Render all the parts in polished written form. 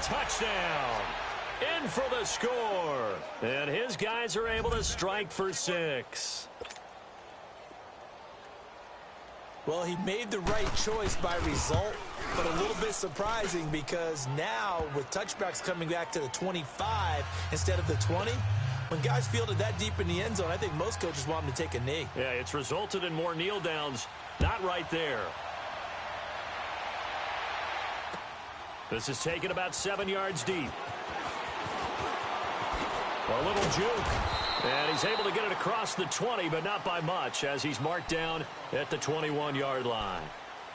touchdown. In for the score. And his guys are able to strike for 6. Well, he made the right choice by result, but a little bit surprising because now with touchbacks coming back to the 25 instead of the 20, when guys fielded that deep in the end zone, I think most coaches want them to take a knee. Yeah, it's resulted in more kneel downs. Not right there. This is taken about 7 yards deep. A little juke. And he's able to get it across the 20, but not by much, as he's marked down at the 21-yard line.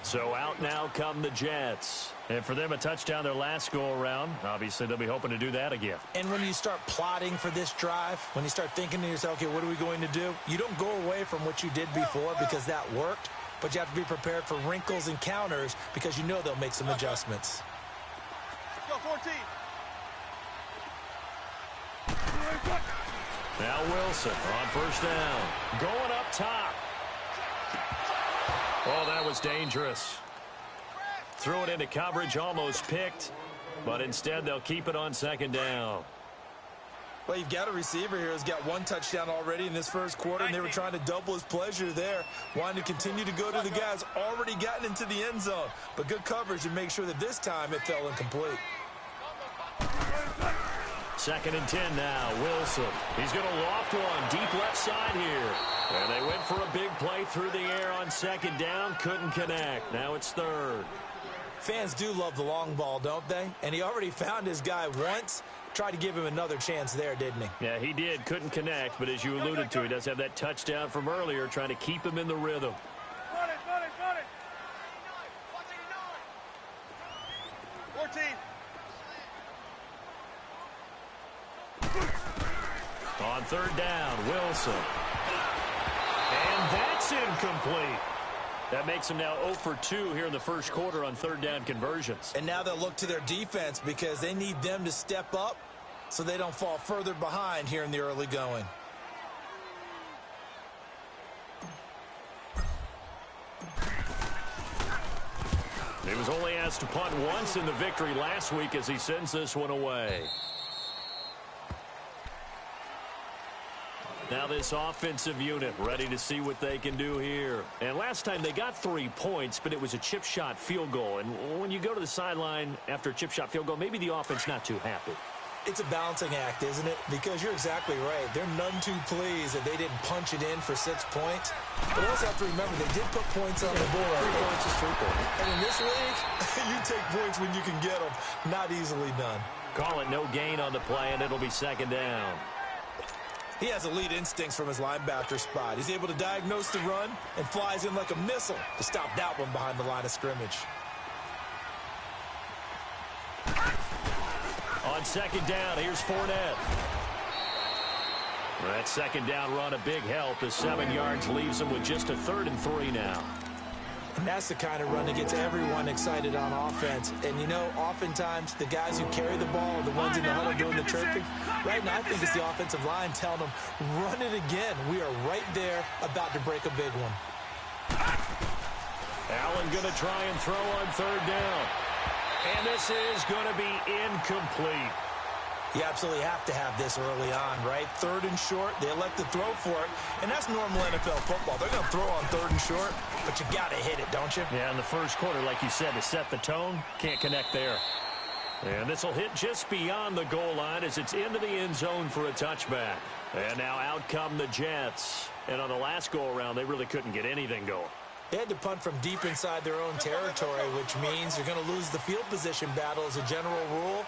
So out now come the Jets. And for them, a touchdown their last go-around. Obviously, they'll be hoping to do that again. And when you start plotting for this drive, when you start thinking to yourself, okay, what are we going to do? You don't go away from what you did before because that worked, but you have to be prepared for wrinkles and counters because you know they'll make some adjustments. Let's go, 14. Now Wilson on first down. Going up top. Oh, that was dangerous. Threw it into coverage, almost picked. But instead, they'll keep it on second down. Well, you've got a receiver here who's got 1 touchdown already in this first quarter, and they were trying to double his pleasure there, wanting to continue to go to the guys already gotten into the end zone. But good coverage to make sure that this time it fell incomplete. 2nd and 10 now. Wilson. He's going to loft one deep left side here. And they went for a big play through the air on second down. Couldn't connect. Now it's 3rd. Fans do love the long ball, don't they? And he already found his guy once. Tried to give him another chance there, didn't he? Yeah, he did. Couldn't connect. But as you alluded to, he does have that touchdown from earlier, trying to keep him in the rhythm. 14. On 3rd down, Wilson. And that's incomplete. That makes him now 0 for 2 here in the first quarter on 3rd down conversions. And now they'll look to their defense because they need them to step up so they don't fall further behind here in the early going. He was only asked to punt once in the victory last week as he sends this one away. Now this offensive unit ready to see what they can do here. And last time they got 3 points, but it was a chip shot field goal. And when you go to the sideline after a chip shot field goal, maybe the offense not too happy. It's a balancing act, isn't it? Because you're exactly right. They're none too pleased that they didn't punch it in for 6 points. But also have to remember, they did put points on the board. 3 points is 3 points. And in this league, you take points when you can get them. Not easily done. Call it no gain on the play, and it'll be 2nd down. He has elite instincts from his linebacker spot. He's able to diagnose the run and flies in like a missile to stop that one behind the line of scrimmage. On 2nd down, here's Fournette. That 2nd down run, a big help. The 7 yards leaves him with just a 3rd and 3 now. And that's the kind of run that gets everyone excited on offense. And, you know, oftentimes the guys who carry the ball are the ones in the huddle doing the chirping. Right now, I think it's the offensive line telling them, run it again. We are right there about to break a big one. Allen going to try and throw on 3rd down. And this is going to be incomplete. You absolutely have to have this early on, right? 3rd and short, they elect to throw for it, and that's normal NFL football. They're going to throw on 3rd and short, but you got to hit it, don't you? Yeah, in the first quarter, like you said, to set the tone, can't connect there. And this will hit just beyond the goal line as it's into the end zone for a touchback. And now out come the Jets. And on the last go-around, they really couldn't get anything going. They had to punt from deep inside their own territory, which means you're going to lose the field position battle as a general rule.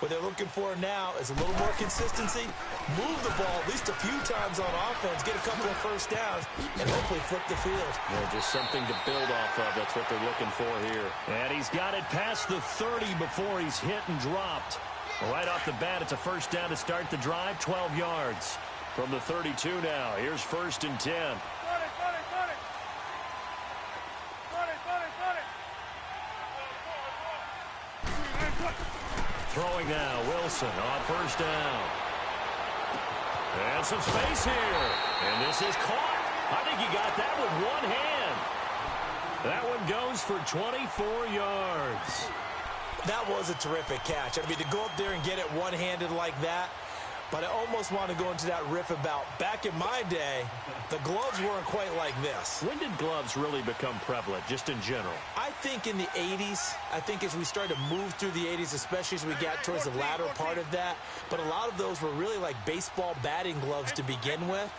What they're looking for now is a little more consistency, move the ball at least a few times on offense, get a couple of first downs, and hopefully flip the field. Yeah, just something to build off of. That's what they're looking for here. And he's got it past the 30 before he's hit and dropped. Right off the bat, it's a first down to start the drive, 12 yards. From the 32 now, here's 1st and 10. Throwing now, Wilson on 1st down. And some space here. And this is caught. I think he got that with one hand. That one goes for 24 yards. That was a terrific catch. I mean, to go up there and get it one-handed like that, but I almost want to go into that riff about back in my day, the gloves weren't quite like this. When did gloves really become prevalent, just in general? I think in the 80s. I think as we started to move through the 80s, especially as we got towards the latter part of that. But a lot of those were really like baseball batting gloves to begin with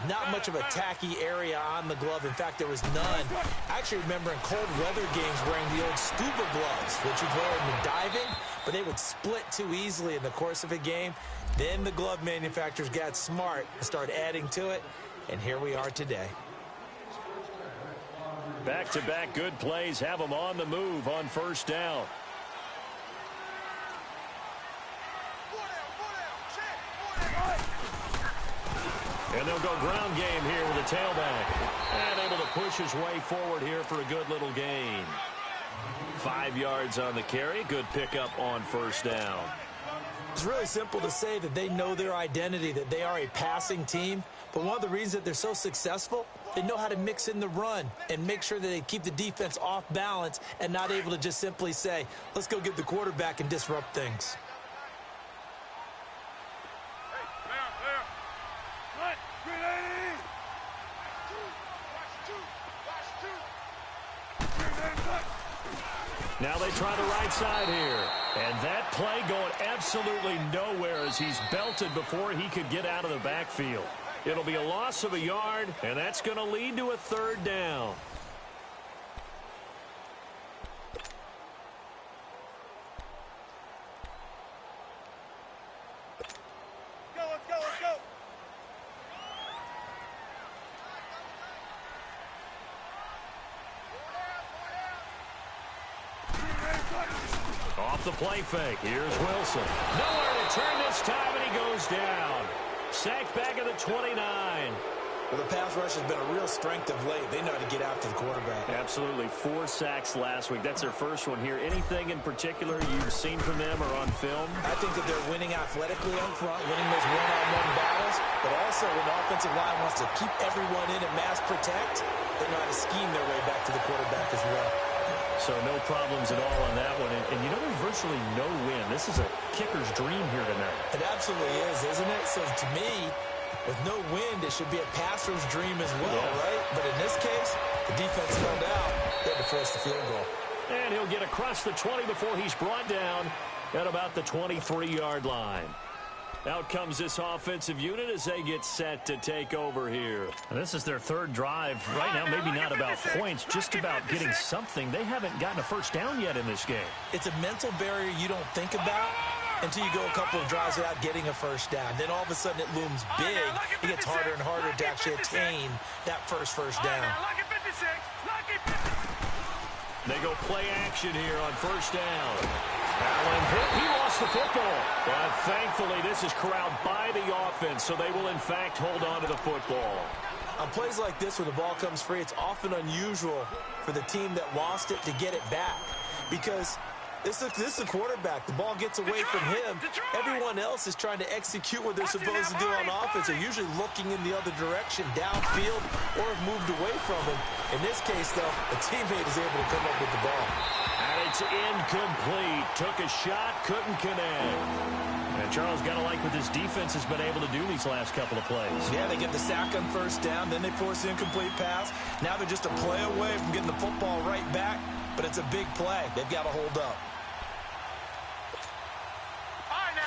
not much of a tacky area on the glove. In fact, there was none. I actually remember in cold weather games wearing the old scuba gloves, which you'd wear in diving, but they would split too easily in the course of a game. Then the glove manufacturers got smart and started adding to it, and here we are today. Back-to-back good plays have them on the move on first down. And they'll go ground game here with a tailback. And able to push his way forward here for a good little gain. 5 yards on the carry. Good pickup on first down. It's really simple to say that they know their identity, that they are a passing team. But one of the reasons that they're so successful, they know how to mix in the run and make sure that they keep the defense off balance and not able to just simply say, let's go get the quarterback and disrupt things. Now they try the right side here. And that play going absolutely nowhere as he's belted before he could get out of the backfield. It'll be a loss of a yard, and that's going to lead to a third down. Let's go. Off the play fake. Here's Wilson. Nowhere to turn this time, and he goes down. Sacked back at the 29. Well, the pass rush has been a real strength of late. They know how to get after the quarterback. Absolutely. 4 sacks last week. That's their first one here. Anything in particular you've seen from them or on film? I think that they're winning athletically up front, winning those one-on-one battles, but also when the offensive line wants to keep everyone in and mass protect, they know how to scheme their way back to the quarterback as well. So no problems at all on that one. And you know, there's virtually no win. This is a kicker's dream here tonight. It absolutely is, isn't it? So to me, with no wind, it should be a passer's dream as well, right? But in this case, the defense held out. They had to force the field goal. And he'll get across the 20 before he's brought down at about the 23-yard line. Out comes this offensive unit as they get set to take over here. And this is their third drive. Right now, maybe not about points, just about getting something. They haven't gotten a first down yet in this game. It's a mental barrier you don't think about until you go a couple of drives without getting a first down. Then all of a sudden it looms big. It gets harder and harder to actually attain that first down. They go play action here on first down. Allen hit. He lost the football. But thankfully, this is corralled by the offense, so they will, in fact, hold on to the football. On plays like this where the ball comes free, it's often unusual for the team that lost it to get it back. Because this is the quarterback. The ball gets away from him. Everyone else is trying to execute what they're supposed to do on offense. They're usually looking in the other direction, downfield, or have moved away from him. In this case, though, a teammate is able to come up with the ball. And it's incomplete. Took a shot, couldn't connect. And Charles, got to like what this defense has been able to do these last couple of plays. Yeah, they get the sack on first down, then they force the incomplete pass. Now they're just a play away from getting the football right back, but it's a big play. They've got to hold up.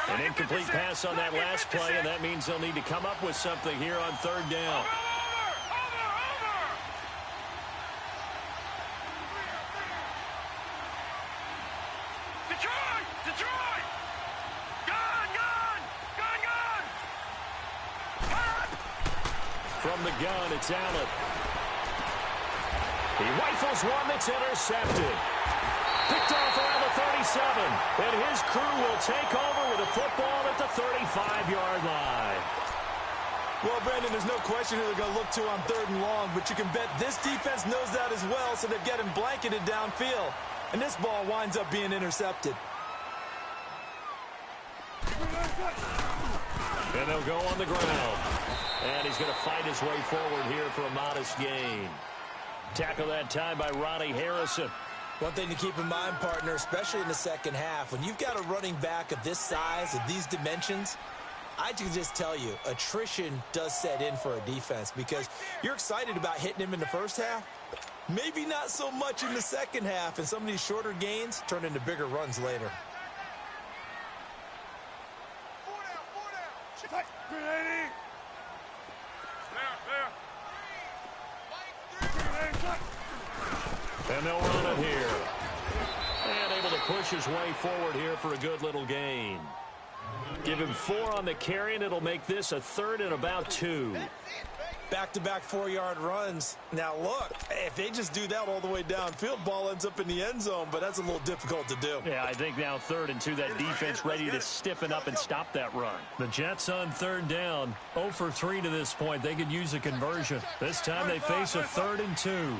An incomplete pass on that last play, and that means they'll need to come up with something here on third down. Detroit! Gun! From the gun, it's Allen. He rifles one that's intercepted. Picked off around the 37. And his crew will take over with a football at the 35-yard line. Well, Brandon, there's no question who they're going to look to on third and long, but you can bet this defense knows that as well, so they've got him blanketed downfield. And this ball winds up being intercepted. And they'll go on the ground. And he's going to fight his way forward here for a modest gain. Tackle that time by Ronnie Harrison. One thing to keep in mind, partner, especially in the second half, when you've got a running back of this size, of these dimensions, I can just tell you, attrition does set in for a defense because you're excited about hitting him in the first half. Maybe not so much in the second half, and some of these shorter gains turn into bigger runs later. And they'll run it here. And able to push his way forward here for a good little gain. Give him 4 on the carry, and it'll make this a 3rd and about 2. Back-to-back 4-yard runs. Now, look, if they just do that all the way downfield, ball ends up in the end zone, but that's a little difficult to do. Yeah, I think now 3rd and 2, that defense ready to stiffen up and stop that run. The Jets on 3rd down, 0 for 3 to this point. They could use a conversion. This time they face a 3rd and 2.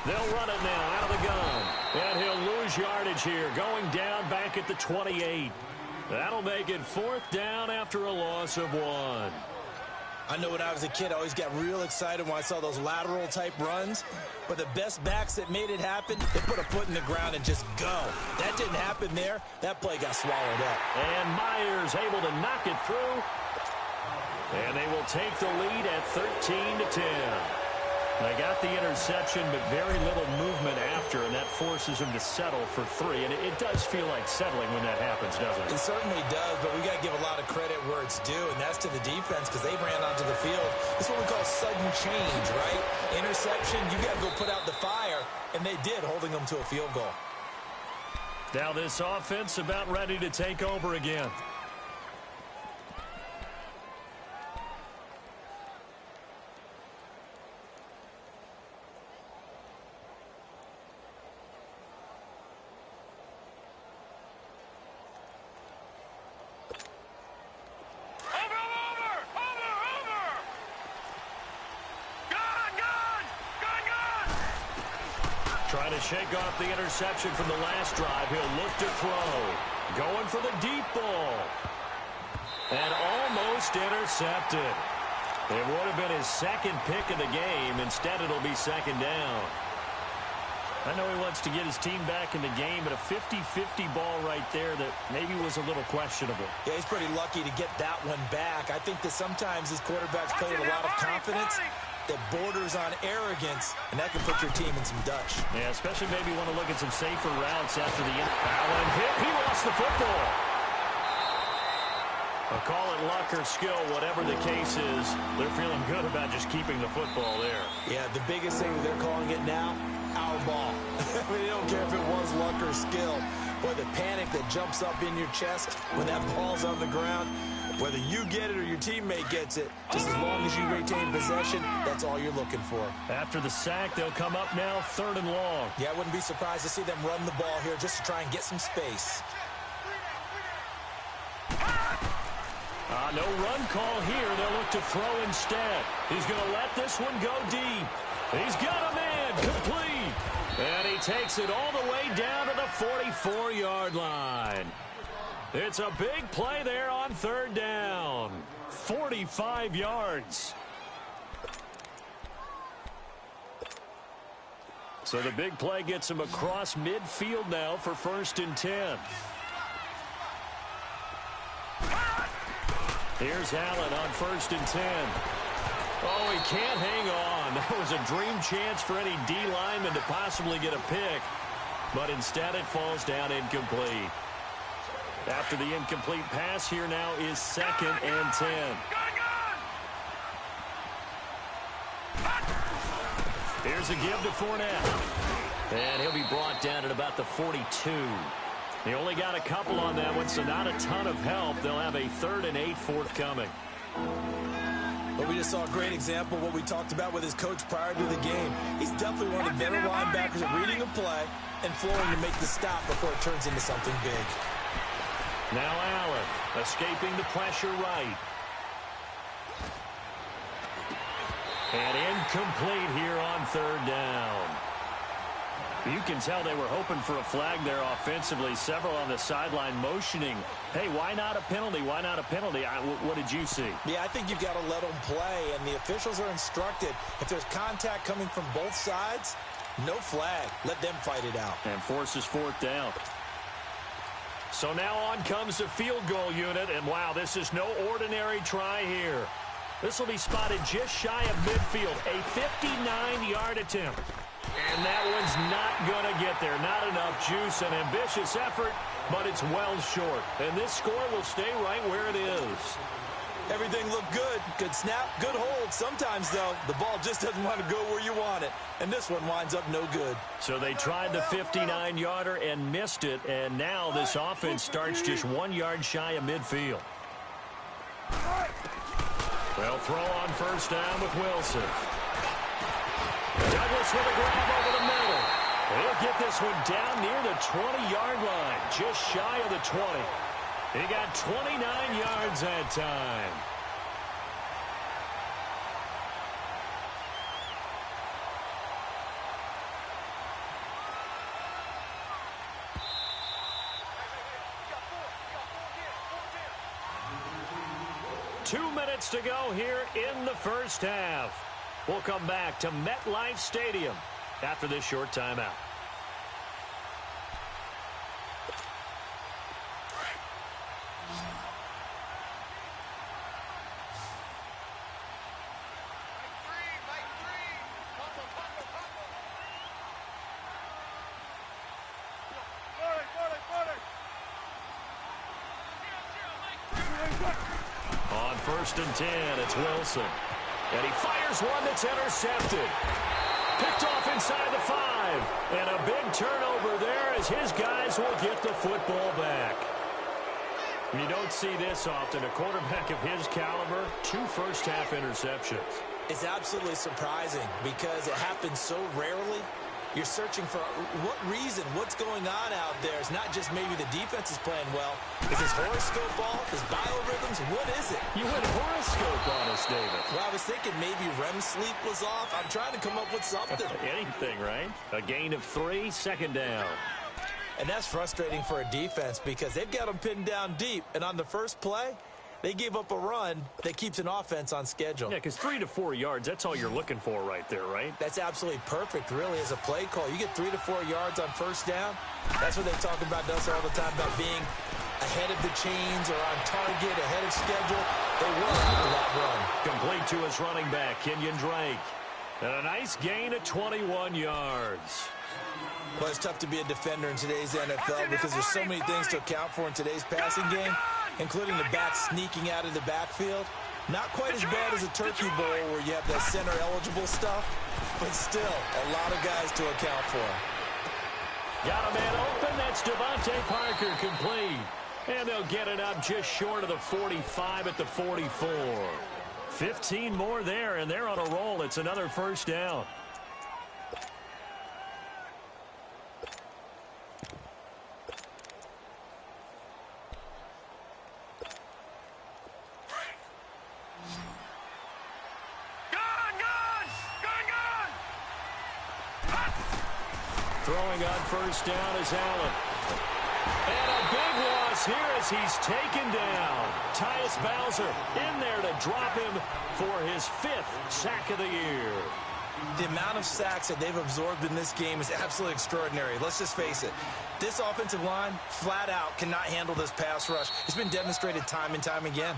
They'll run it now out of the gun. And he'll lose yardage here, going down back at the 28. That'll make it 4th down after a loss of 1. I know when I was a kid, I always got real excited when I saw those lateral-type runs. But the best backs that made it happen, they put a foot in the ground and just go. That didn't happen there. That play got swallowed up. And Myers able to knock it through. And they will take the lead at 13-10. They got the interception, but very little movement after, and that forces him to settle for 3. And it does feel like settling when that happens, doesn't it? It certainly does, but we got to give a lot of credit where it's due, and that's to the defense because they ran onto the field. It's what we call sudden change, right? Interception, you got to go put out the fire, and they did, holding them to a field goal. Now this offense about ready to take over again. Trying to shake off the interception from the last drive. He'll look to throw. Going for the deep ball. And almost intercepted. It would have been his 2nd pick of the game. Instead, it'll be 2nd down. I know he wants to get his team back in the game, but a 50-50 ball right there that maybe was a little questionable. Yeah, he's pretty lucky to get that one back. I think that sometimes his quarterbacks play with a lot of confidence that borders on arrogance, and that can put your team in some Dutch. Yeah, especially maybe want to look at some safer routes after the Allen hit. He lost the football. I'll call it luck or skill, whatever the case is. They're feeling good about just keeping the football there. Yeah, the biggest thing that they're calling it now, our ball. I mean, they don't care if it was luck or skill. Boy, the panic that jumps up in your chest when that ball's on the ground, whether you get it or your teammate gets it, just as long as you retain possession, that's all you're looking for. After the sack, they'll come up now 3rd and long. Yeah, I wouldn't be surprised to see them run the ball here just to try and get some space. No run call here. They'll look to throw instead. He's going to let this one go deep. He's got a man complete. And he takes it all the way down to the 44-yard line. It's a big play there on 3rd down. 45 yards. So the big play gets him across midfield now for 1st and 10. Here's Allen on 1st and 10. Oh, he can't hang on. That was a dream chance for any D lineman to possibly get a pick. But instead it falls down incomplete. After the incomplete pass, here now is 2nd and 10. Here's a give to Fournette. And he'll be brought down at about the 42. They only got a couple on that one, so not a ton of help. They'll have a 3rd and 8 forthcoming. But we just saw a great example of what we talked about with his coach prior to the game. He's definitely one of the better linebackers at reading a play and flowing to make the stop before it turns into something big. Now Allen escaping the pressure right. And incomplete here on 3rd down. You can tell they were hoping for a flag there offensively. Several on the sideline motioning, hey, why not a penalty? Why not a penalty? What did you see? Yeah, I think you've got to let them play, and the officials are instructed. If there's contact coming from both sides, no flag. Let them fight it out. And forces fourth down. So now on comes the field goal unit, and wow, this is no ordinary try here. This will be spotted just shy of midfield, a 59-yard attempt. And that one's not going to get there. Not enough juice, an ambitious effort, but it's well short. And this score will stay right where it is. Everything looked good. Good snap, good hold. Sometimes, though, the ball just doesn't want to go where you want it. And this one winds up no good. So they tried the 59-yarder and missed it. And now this offense starts just 1 yard shy of midfield. They'll throw on first down with Wilson. Douglas with a grab over the middle. He'll get this one down near the 20-yard line, just shy of the 20. He got 29 yards that time. Two minutes to go here in the first half. We'll come back to MetLife Stadium after this short timeout. On first and 10, it's Wilson. And he fires one that's intercepted. Picked off inside the 5. And a big turnover there as his guys will get the football back. You don't see this often. A quarterback of his caliber, 2 first-half interceptions. It's absolutely surprising because it happens so rarely. You're searching for what reason, what's going on out there. It's not just maybe the defense is playing well. Is his horoscope off? His biorhythms? What is it? You went horoscope on us, David. Well, I was thinking maybe REM sleep was off. I'm trying to come up with something. Anything, right? A gain of 3, second down. And that's frustrating for a defense because they've got them pinned down deep. And on the first play, they gave up a run that keeps an offense on schedule. Yeah, because 3 to 4 yards, that's all you're looking for right there, right? That's absolutely perfect, really, as a play call. You get 3 to 4 yards on first down. That's what they talk about us all the time, about being ahead of the chains or on target, ahead of schedule. They were after that run. Complete to his running back, Kenyon Drake. And a nice gain of 21 yards. Well, it's tough to be a defender in today's NFL because there's so many things to account for in today's passing game, including the back sneaking out of the backfield. Not quite as bad as a Turkey Bowl where you have that center-eligible stuff, but still a lot of guys to account for. Got a man open. That's Devontae Parker complete. And they'll get it up just short of the 45 at the 44. 15 more there, and they're on a roll. It's another first down. Throwing on first down is Allen. And a big loss here as he's taken down. Tyus Bowser in there to drop him for his 5th sack of the year. The amount of sacks that they've absorbed in this game is absolutely extraordinary. Let's just face it. This offensive line, flat out, cannot handle this pass rush. It's been demonstrated time and time again.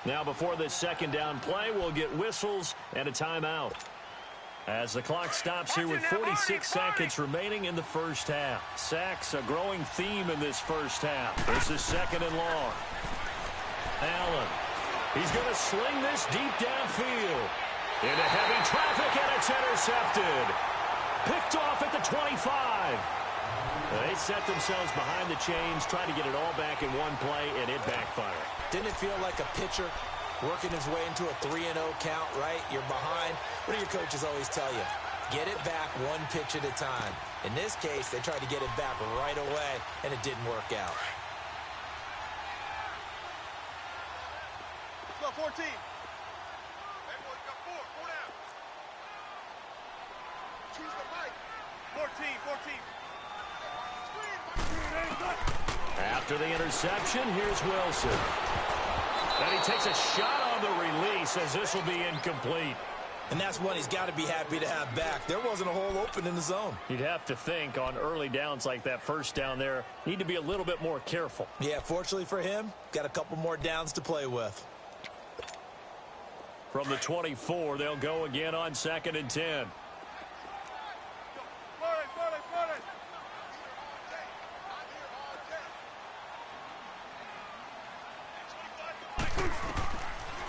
Now, before this second down play, we'll get whistles and a timeout. As the clock stops here with 46 seconds remaining in the first half. Sacks, a growing theme in this first half. This is second and long. Allen. He's going to sling this deep downfield. Into heavy traffic, and it's intercepted. Picked off at the 25. They set themselves behind the chains, trying to get it all back in one play, and it backfired. Didn't it feel like a pitcher working his way into a 3-0 count, right? You're behind. What do your coaches always tell you? Get it back one pitch at a time. In this case, they tried to get it back right away, and it didn't work out. Let's go, 14. Everyone got 4. 4 down. Choose the mic. 14. After the interception, here's Wilson. And he takes a shot on the release as this will be incomplete. And that's one he's got to be happy to have back. There wasn't a hole open in the zone. You'd have to think on early downs like that first down there, need to be a little bit more careful. Yeah, fortunately for him, got a couple more downs to play with. From the 24, they'll go again on 2nd and 10.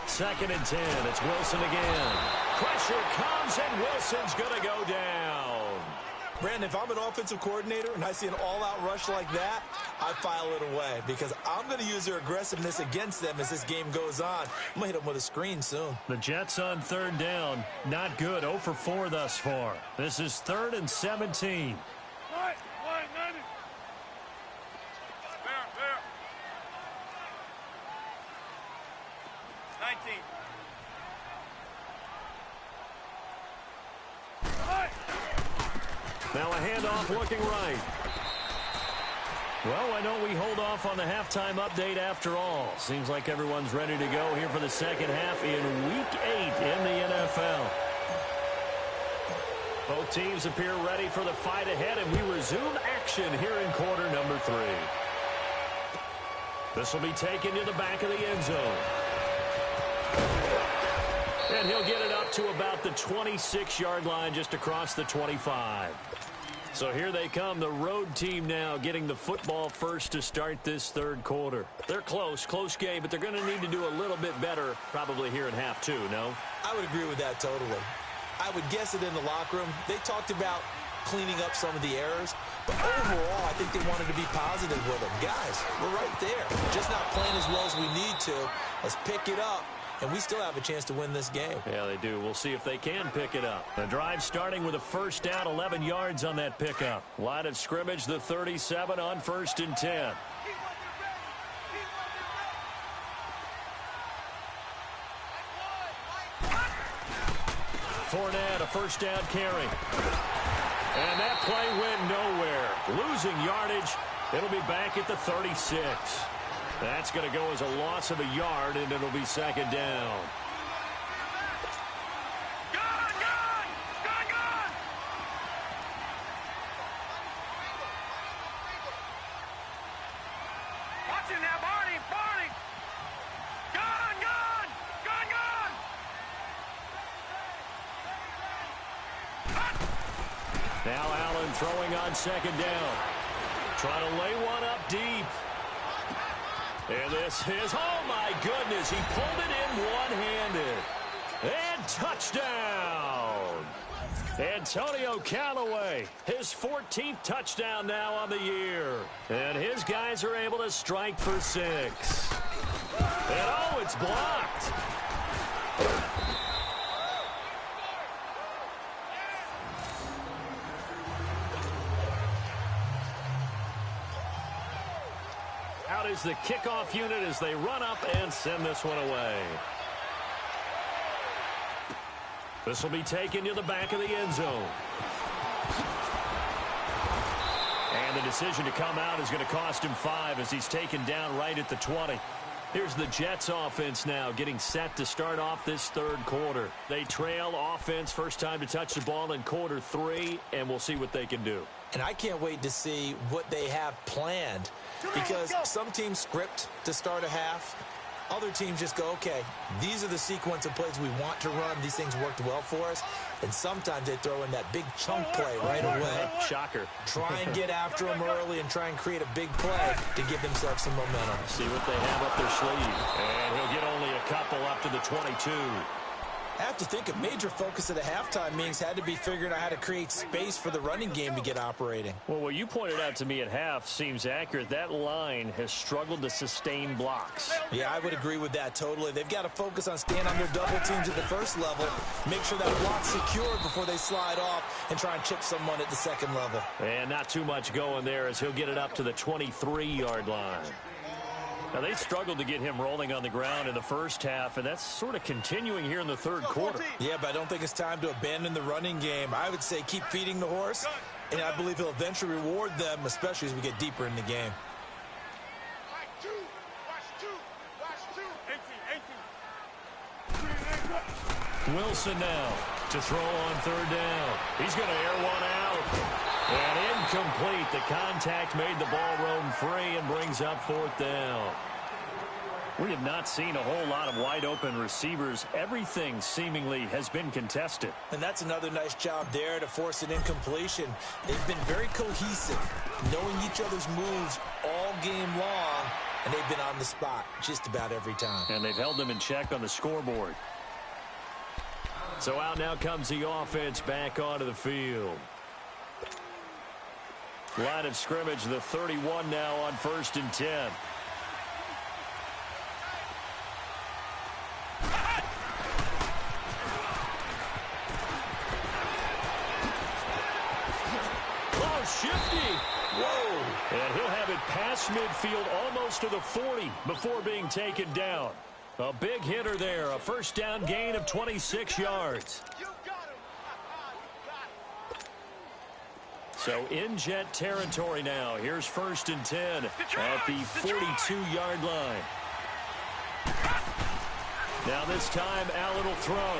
Second and 10. It's Wilson again. Pressure comes, and Wilson's going to go down. Brandon, if I'm an offensive coordinator and I see an all-out rush like that, I file it away because I'm going to use their aggressiveness against them as this game goes on. I'm going to hit them with a screen soon. The Jets on 3rd down. Not good. 0 for 4 thus far. This is 3rd and 17. Now a handoff looking right. Well, why don't we hold off on the halftime update after all? Seems like everyone's ready to go here for the second half in Week 8 in the NFL. Both teams appear ready for the fight ahead, and we resume action here in quarter number 3. This will be taken to the back of the end zone. And he'll get it up to about the 26-yard line just across the 25. So here they come, the road team now getting the football first to start this 3rd quarter. They're close game, but they're going to need to do a little bit better probably here in half 2, no? I would agree with that totally. I would guess it in the locker room. They talked about cleaning up some of the errors, but overall, I think they wanted to be positive with them. Guys, we're right there. Just not playing as well as we need to. Let's pick it up. And we still have a chance to win this game. Yeah, they do. We'll see if they can pick it up. The drive starting with a first down, 11 yards on that pickup. Line of scrimmage, the 37 on 1st and 10. Fournette, a first down carry. And that play went nowhere. Losing yardage. It'll be back at the 36. That's going to go as a loss of a yard, and it'll be 2nd down. Watch it now, Barney! Gone! Now Allen throwing on 2nd down. Trying to lay one up deep. And this is, oh my goodness, he pulled it in one-handed. And touchdown! Antonio Callaway, his 14th touchdown now on the year. And his guys are able to strike for 6. And oh, it's blocked. Out is the kickoff unit as they run up and send this one away. This will be taken to the back of the end zone. And the decision to come out is going to cost him 5 as he's taken down right at the 20. Here's the Jets offense now getting set to start off this 3rd quarter. They trail offense, first time to touch the ball in quarter 3, and we'll see what they can do. And I can't wait to see what they have planned because some teams script to start a half. Other teams just go, okay, these are the sequence of plays we want to run. These things worked well for us. And sometimes they throw in that big chunk play right away. Shocker. Try and get after them early and try and create a big play to give themselves some momentum. See what they have up their sleeve. And he'll get only a couple up to the 22. I have to think a major focus of the halftime meetings had to be figuring out how to create space for the running game to get operating. Well, what you pointed out to me at half seems accurate. That line has struggled to sustain blocks. Yeah, I would agree with that totally. They've got to focus on staying under double teams at the first level, make sure that block's secured before they slide off, and try and chip someone at the second level. And not too much going there as he'll get it up to the 23-yard line. Now, they struggled to get him rolling on the ground in the first half, and that's sort of continuing here in the 3rd quarter. Yeah, but I don't think it's time to abandon the running game. I would say keep feeding the horse And I believe he'll eventually reward them, especially as we get deeper in the game. Wilson now to throw on third down. He's going to air one out. And incomplete. The contact made the ball roam free and brings up fourth down. We have not seen a whole lot of wide-open receivers. Everything seemingly has been contested. And that's another nice job there to force an incompletion. They've been very cohesive, knowing each other's moves all game long, and they've been on the spot just about every time. And they've held them in check on the scoreboard. So out now comes the offense back onto the field. Line of scrimmage, the 31 now on 1st and 10. Shifty. Whoa. And he'll have it past midfield almost to the 40 before being taken down. A big hitter there. A first down gain of 26 yards. So in Jet territory now. Here's 1st and 10 at the 42-yard line. Now this time Allen will throw.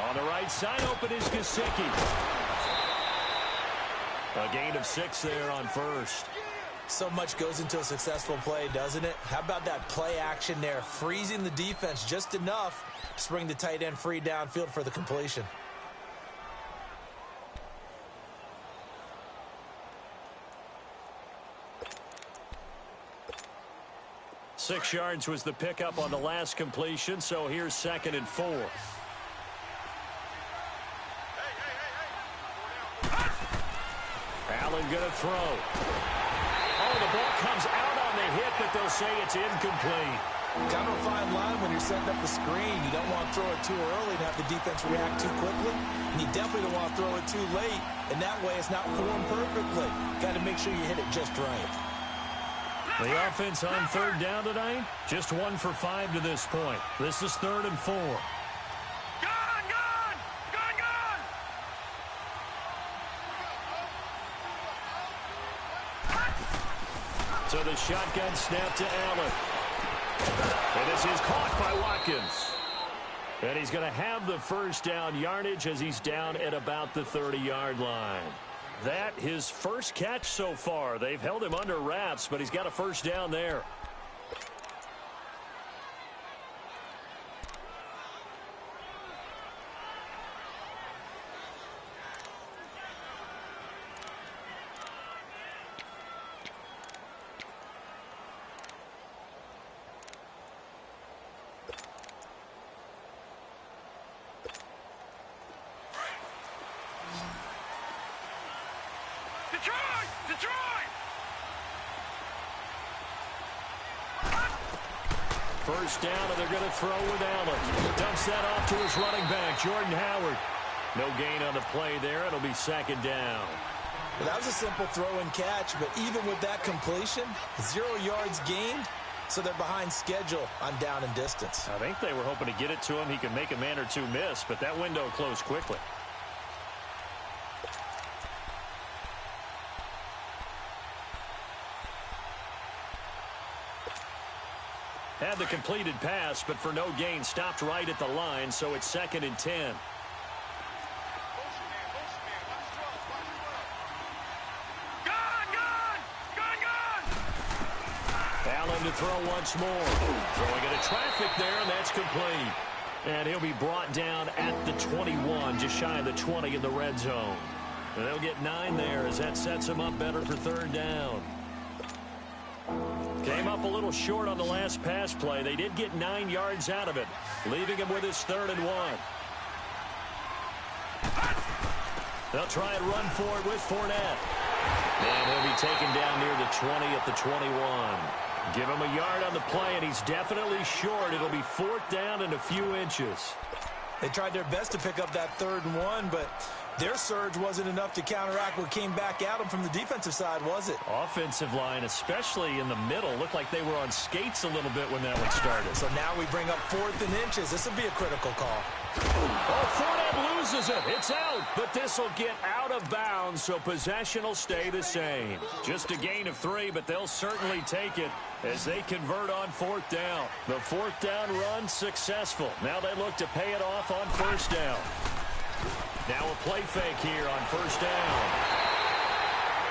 On the right side, open is Gesicki. A gain of 6 there on 1st. So much goes into a successful play, doesn't it? How about that play action there? Freezing the defense just enough to bring the tight end free downfield for the completion. Six yards was the pickup on the last completion, so here's 2nd and 4. Allen going to throw. Oh, the ball comes out on the hit, but they'll say it's incomplete. Kind of a fine line when you're setting up the screen. You don't want to throw it too early and have the defense react too quickly. And you definitely don't want to throw it too late. And that way it's not formed perfectly. Got to make sure you hit it just right. The offense on 3rd down tonight, just 1 for 5 to this point. This is 3rd and 4. So the shotgun snap to Allen. And this is caught by Watkins. And he's going to have the first down yardage as he's down at about the 30-yard line. That his first catch so far. They've held him under wraps, but he's got a first down there. First down, and they're going to throw with Allen. Dumps that off to his running back, Jordan Howard. No gain on the play there. It'll be 2nd down. Well, that was a simple throw and catch, but even with that completion, 0 yards gained, so they're behind schedule on down and distance. I think they were hoping to get it to him. He could make a man or two miss, but that window closed quickly. Had the completed pass, but for no gain, stopped right at the line, so it's 2nd and 10. Allen to throw once more. Throwing into traffic there, and that's complete. And he'll be brought down at the 21, just shy of the 20 in the red zone. And they'll get 9 there as that sets him up better for 3rd down. Came up a little short on the last pass play. They did get 9 yards out of it, leaving him with his 3rd and 1. They'll try and run for it with Fournette. And he'll be taken down near the 20 at the 21. Give him a yard on the play, and he's definitely short. It'll be 4th down and a few inches. They tried their best to pick up that 3rd and 1, but their surge wasn't enough to counteract what came back at them from the defensive side, was it? Offensive line, especially in the middle, looked like they were on skates a little bit when that one started. So now we bring up 4th and inches. This will be a critical call. Oh, Fournette loses it. It's out, but this will get out of bounds, so possession will stay the same. Just a gain of 3, but they'll certainly take it as they convert on 4th down. The 4th down run successful. Now they look to pay it off on 1st down. Now a play fake here on 1st down.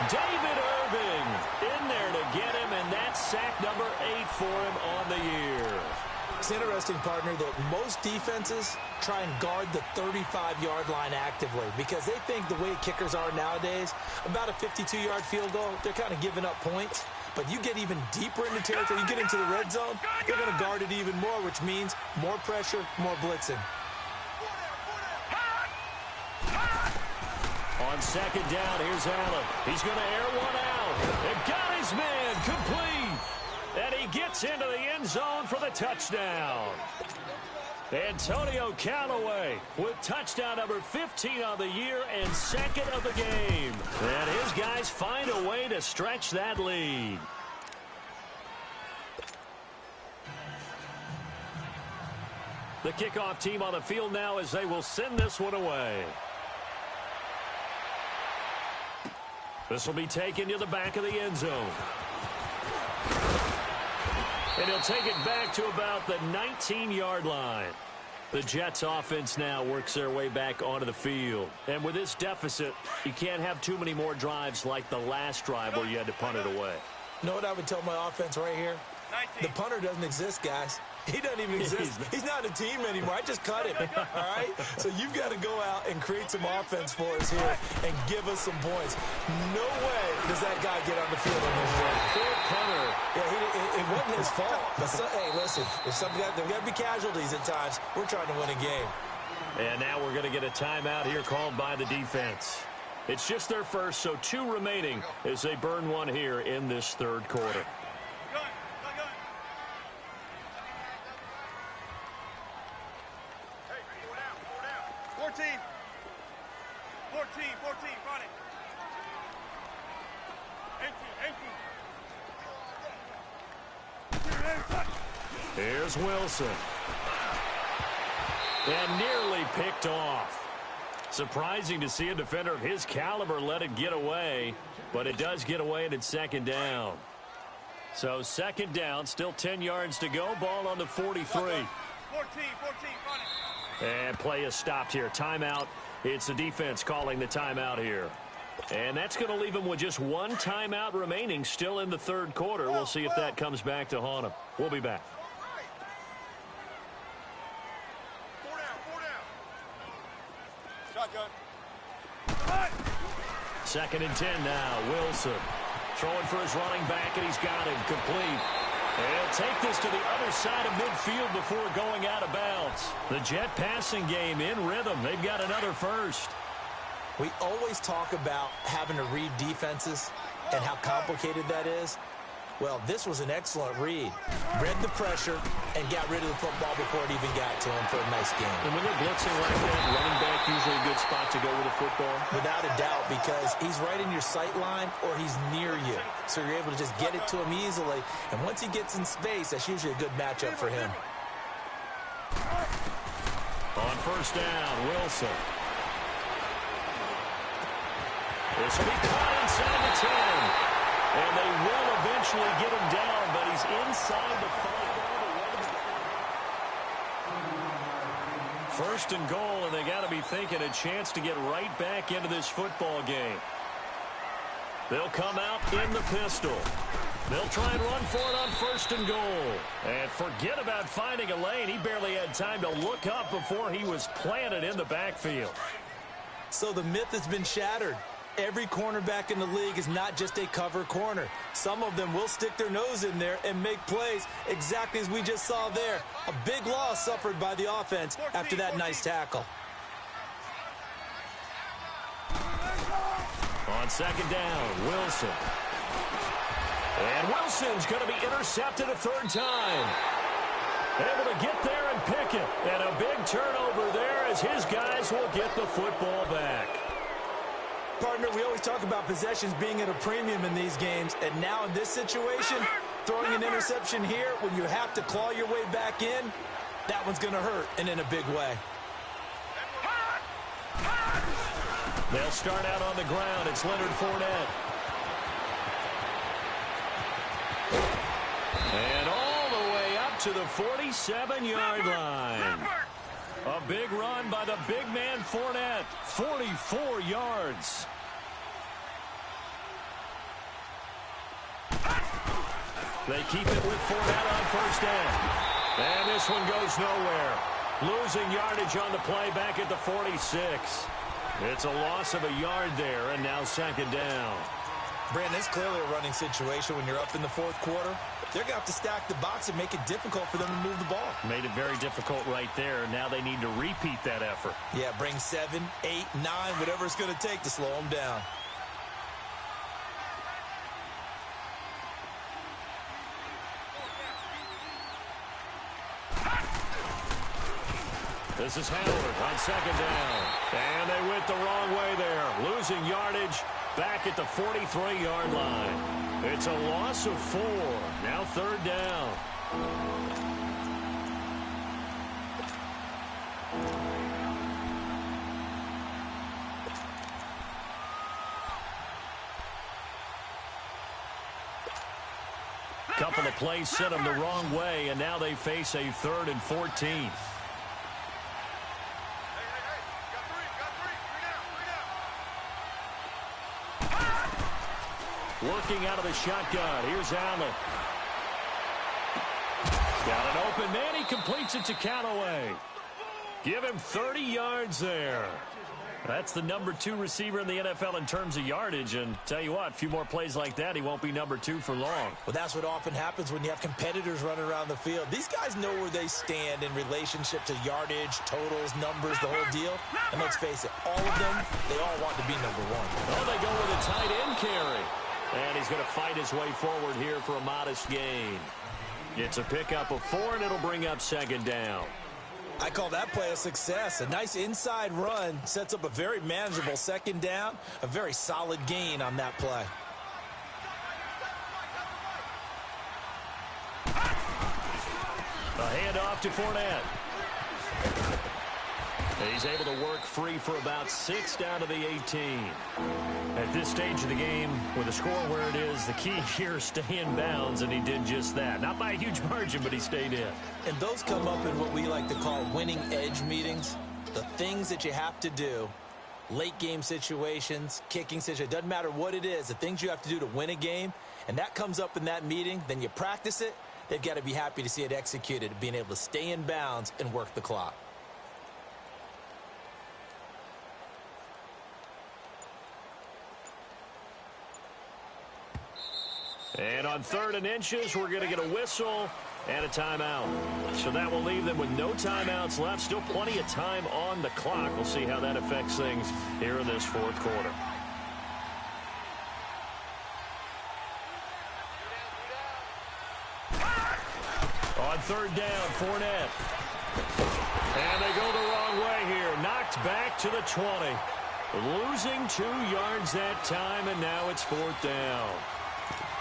David Irving in there to get him, and that's sack number 8 for him on the year. It's interesting, partner, that most defenses try and guard the 35-yard line actively because they think the way kickers are nowadays, about a 52-yard field goal, they're kind of giving up points. But you get even deeper into territory, you get into the red zone, they're going to guard it even more, which means more pressure, more blitzing. On 2nd down, here's Allen. He's going to air one out. And got his man complete. And he gets into the end zone for the touchdown. Antonio Callaway with touchdown number 15 on the year and 2nd of the game. And his guys find a way to stretch that lead. The kickoff team on the field now as they will send this one away. This will be taken to the back of the end zone. And he'll take it back to about the 19-yard line. The Jets offense now works their way back onto the field. And with this deficit, you can't have too many more drives like the last drive where you had to punt it away. You know what I would tell my offense right here? 19. The punter doesn't exist, guys. He doesn't even exist. He's not a team anymore. I just cut him, all right? So you've got to go out and create some offense for us here and give us some points. No way does that guy get on the field on this one. Poor punter. Yeah, it wasn't his fault. But hey, listen, there's got to be casualties at times. We're trying to win a game. And now we're going to get a timeout here called by the defense. It's just their first, so 2 remaining as they burn one here in this 3rd quarter. Here's Wilson. And nearly picked off. Surprising to see a defender of his caliber let it get away, but it does get away and it's 2nd down. So 2nd down, still 10 yards to go. Ball on the 43. 14, and play is stopped here. Timeout. It's the defense calling the timeout here. And that's going to leave him with just 1 timeout remaining still in the 3rd quarter. We'll see if that comes back to haunt him. We'll be back. 4 down. Shotgun. 2nd and 10 now. Wilson throwing for his running back, and he's got him complete. He'll take this to the other side of midfield before going out of bounds. The Jet passing game in rhythm. They've got another first. We always talk about having to read defenses and how complicated that is. Well, this was an excellent read. Read the pressure and got rid of the football before it even got to him for a nice game. And when they're blitzing like that, running back usually a good spot to go with the football. Without a doubt, because he's right in your sight line or he's near you. So you're able to just get it to him easily. And once he gets in space, that's usually a good matchup for him. On 1st down, Wilson. This will be caught inside the 10. And they will eventually get him down, but he's inside the 5. 1st and goal, and they got to be thinking a chance to get right back into this football game. They'll come out in the pistol. They'll try and run for it on 1st and goal. And forget about finding a lane. He barely had time to look up before he was planted in the backfield. So the myth has been shattered. Every cornerback in the league is not just a cover corner. Some of them will stick their nose in there and make plays exactly as we just saw there. A big loss suffered by the offense after that nice tackle. On 2nd down, Wilson. And Wilson's going to be intercepted a 3rd time. Able to get there and pick it. And a big turnover there as his guys will get the football back. Partner, we always talk about possessions being at a premium in these games, and now in this situation, throwing an interception here when you have to claw your way back in, that one's going to hurt, and in a big way. They'll start out on the ground. It's Leonard Fournette. And all the way up to the 47-yard line. A big run by the big man Fournette. 44 yards. They keep it with Fournette on first down. And this one goes nowhere. Losing yardage on the play back at the 46. It's a loss of a yard there, and now second down. Brandon, it's clearly a running situation when you're up in the fourth quarter. They're going to have to stack the box and make it difficult for them to move the ball. Made it very difficult right there. Now they need to repeat that effort. Yeah, bring 7, 8, 9, whatever it's going to take to slow them down. This is Howard on second down. And they went the wrong way there. Losing yardage back at the 43-yard line. It's a loss of 4. Now third down. Couple of plays sent them the wrong way, and now they face a 3rd and 14. Working out of the shotgun. Here's Allen. Got an open man. He completes it to Callaway. Give him 30 yards there. That's the number 2 receiver in the NFL in terms of yardage. And tell you what, a few more plays like that, he won't be number 2 for long. Well, that's what often happens when you have competitors running around the field. These guys know where they stand in relationship to yardage, totals, numbers, the whole deal. And let's face it, all of them, they all want to be number 1. Oh, they go with a tight end carry. And he's going to fight his way forward here for a modest gain. It's a pickup of 4, and it'll bring up second down. I call that play a success. A nice inside run sets up a very manageable second down. A very solid gain on that play. A handoff to Fournette. He's able to work free for about 6 down to the 18. At this stage of the game, with the score where it is, the key here is stay in bounds, and he did just that. Not by a huge margin, but he stayed in. And those come up in what we like to call winning edge meetings. The things that you have to do, late game situations, kicking situations, doesn't matter what it is, the things you have to do to win a game, and that comes up in that meeting, then you practice it, they've got to be happy to see it executed, being able to stay in bounds and work the clock. And on 3rd and inches, we're going to get a whistle and a timeout. So that will leave them with no timeouts left. Still plenty of time on the clock. We'll see how that affects things here in this fourth quarter. On 3rd down, Fournette. And they go the wrong way here. Knocked back to the 20. Losing 2 yards that time, and now it's 4th down.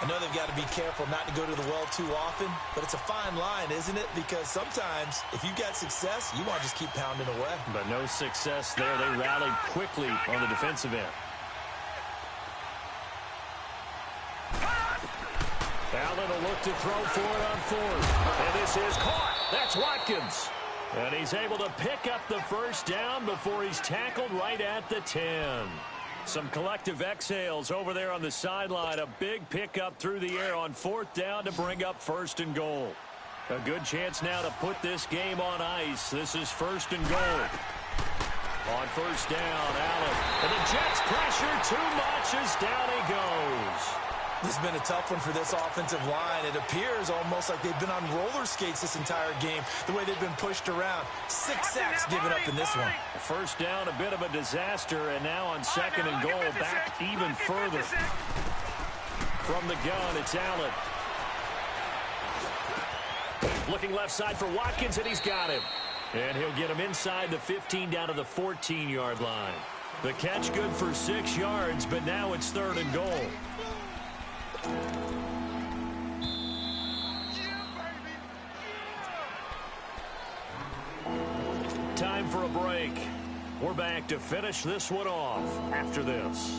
I know they've got to be careful not to go to the well too often, but it's a fine line, isn't it? Because sometimes, if you've got success, you want to just keep pounding away. But no success there. They rallied quickly on the defensive end. Allen will look to throw for it on 4th. And this is caught. That's Watkins. And he's able to pick up the first down before he's tackled right at the 10. Some collective exhales over there on the sideline. A big pickup through the air on 4th down to bring up 1st and goal. A good chance now to put this game on ice. This is 1st and goal. On 1st down, Allen. And the Jets pressure too much as down he goes. This has been a tough one for this offensive line. It appears almost like they've been on roller skates this entire game, the way they've been pushed around. 6 sacks given up in this one. 1st down, a bit of a disaster, and now on 2nd and goal, back even further. From the gun, it's Allen. Looking left side for Watkins, and he's got him. And he'll get him inside the 15 down to the 14-yard line. The catch good for 6 yards, but now it's 3rd and goal. Time for a break. We're back to finish this one off after this.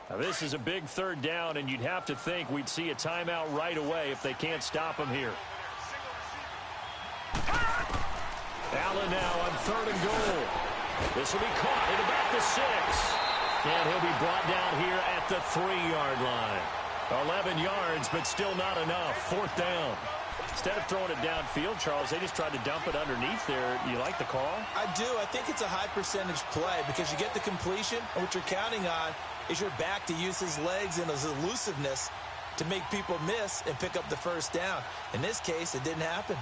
Now this is a big third down, and you'd have to think we'd see a timeout right away if they can't stop him here. Allen now on 3rd and goal. This will be caught at about the 6. And he'll be brought down here at the 3-yard line. 11 yards, but still not enough. 4th down. Instead of throwing it downfield, Charles, they just tried to dump it underneath there. You like the call? I do. I think it's a high percentage play because you get the completion, and what you're counting on is your back to use his legs and his elusiveness to make people miss and pick up the 1st down. In this case, it didn't happen.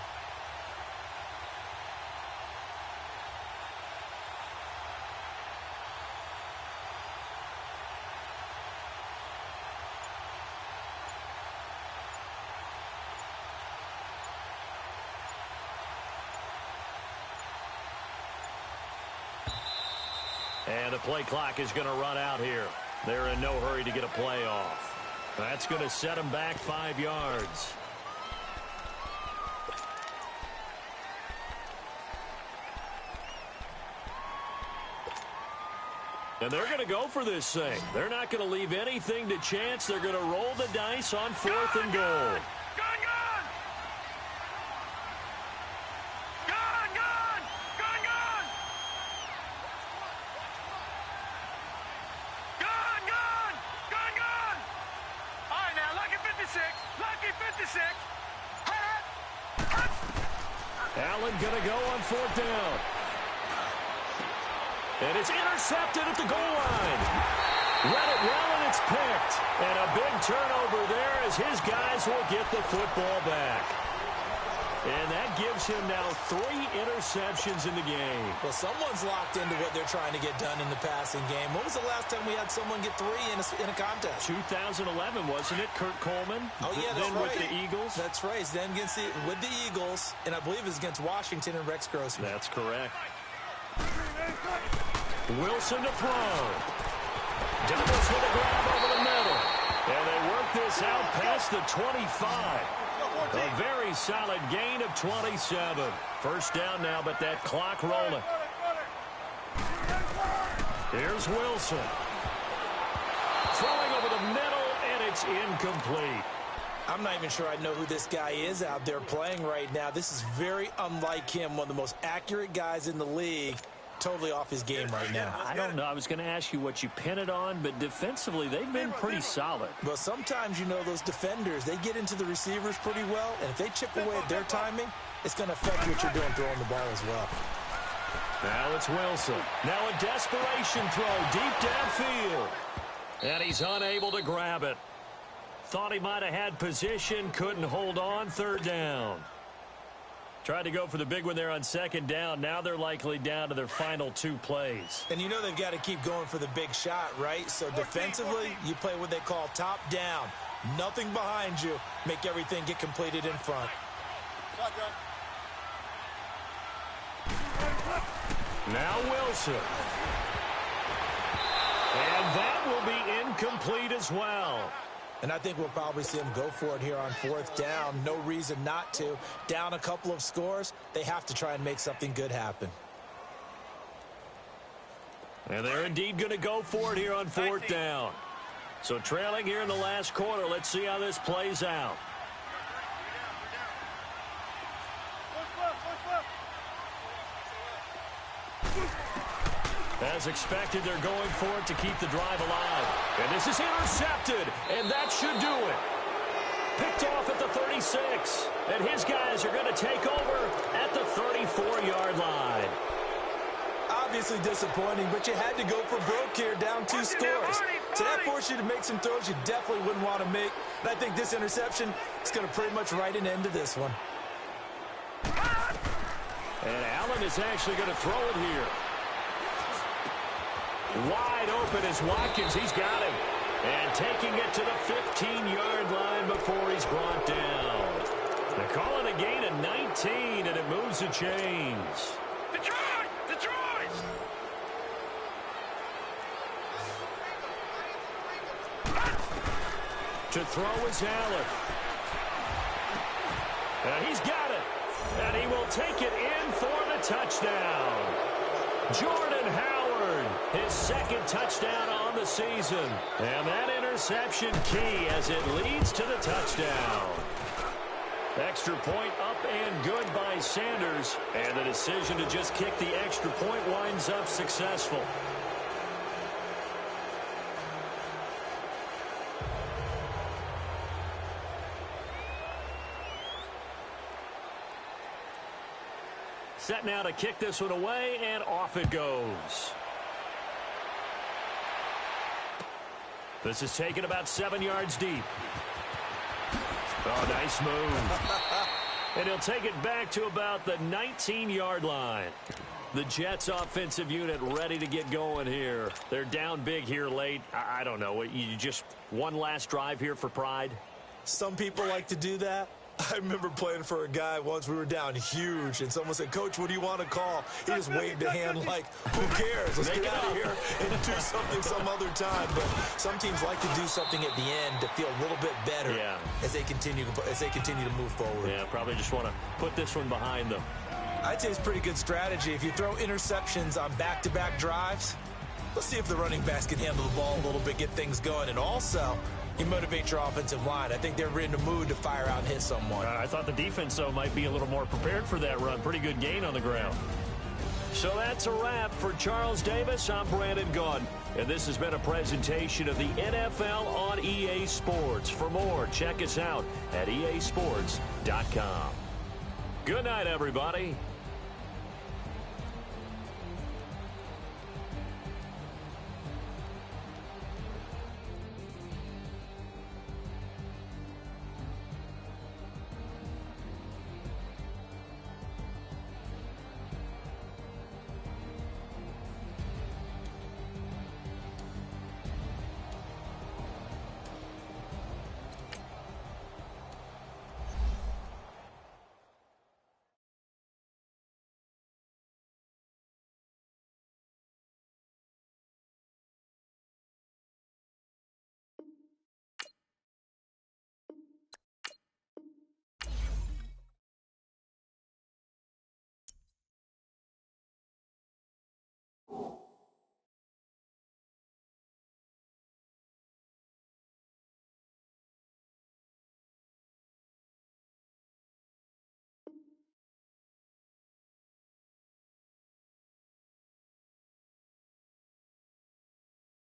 And the play clock is going to run out here. They're in no hurry to get a play off. That's going to set them back 5 yards. And they're going to go for this thing. They're not going to leave anything to chance. They're going to roll the dice on 4th and goal. Allen going to go on 4th down. And it's intercepted at the goal line. Read it well, and it's picked. And a big turnover there as his guys will get the football back. And that gives him now 3 interceptions in the game. Well, someone's locked into what they're trying to get done in the passing game. When was the last time we had someone get 3 in a contest? 2011, wasn't it? Kurt Coleman? Oh, yeah, that's then right. with the Eagles? That's right. Then with the Eagles, and I believe it's against Washington and Rex Grossman. That's correct. Wilson to throw. Douglas with a grab over the middle. And they work this out past the 25. A very solid gain of 27. 1st down now, but that clock rolling. Here's Wilson. Throwing over the middle, and it's incomplete. I'm not even sure I know who this guy is out there playing right now. This is very unlike him, one of the most accurate guys in the league. Totally off his game right now. I don't know. I was going to ask you what you pin it on, but defensively, they've been pretty solid. Well, sometimes, you know, those defenders, they get into the receivers pretty well, and if they chip away at their timing, it's going to affect what you're doing throwing the ball as well. Now it's Wilson. Now a desperation throw deep downfield. And he's unable to grab it. Thought he might have had position, couldn't hold on. 3rd down. Tried to go for the big one there on 2nd down. Now they're likely down to their final 2 plays. And you know they've got to keep going for the big shot, right? So defensively, you play what they call top down. Nothing behind you. Make everything get completed in front. Now Wilson. And that will be incomplete as well. And I think we'll probably see them go for it here on 4th down. No reason not to. Down a couple of scores, they have to try and make something good happen. And they're indeed going to go for it here on 4th down. So trailing here in the last quarter. Let's see how this plays out. As expected, they're going for it to keep the drive alive. And this is intercepted, and that should do it. Picked off at the 36, and his guys are going to take over at the 34-yard line. Obviously disappointing, but you had to go for broke here, down 2 scores. So that forced you to make some throws you definitely wouldn't want to make. And I think this interception is going to pretty much write an end to this one. And Allen is actually going to throw it here. Wide open is Watkins. He's got him. And taking it to the 15-yard line before he's brought down. They're calling a gain of 19, and it moves the chains. Detroit! Detroit! To throw is Allen. And he's got it. And he will take it in for the touchdown. Jordan Howard, his second touchdown on the season. And that interception key as it leads to the touchdown. Extra point up and good by Sanders. And the decision to just kick the extra point winds up successful. Set now to kick this one away, and off it goes. This is taken about 7 yards deep. Oh, nice move. And he'll take it back to about the 19-yard line. The Jets offensive unit ready to get going here. They're down big here late. I don't know. You just one last drive here for pride? Some people like to do that. I remember playing for a guy once. We were down huge, and someone said, "Coach, what do you want to call?" He just waved a hand like, "Who cares? Let's get out of here and do something some other time." But some teams like to do something at the end to feel a little bit better as they continue to move forward. Yeah, probably just want to put this one behind them. I'd say it's pretty good strategy. If you throw interceptions on back-to-back drives, let's see if the running backs can handle the ball a little bit, get things going, and also you motivate your offensive line. I think they're in the mood to fire out and hit someone. I thought the defense, though, might be a little more prepared for that run. Pretty good gain on the ground. So that's a wrap for Charles Davis. I'm Brandon Gaudin, and this has been a presentation of the NFL on EA Sports. For more, check us out at easports.com. Good night, everybody.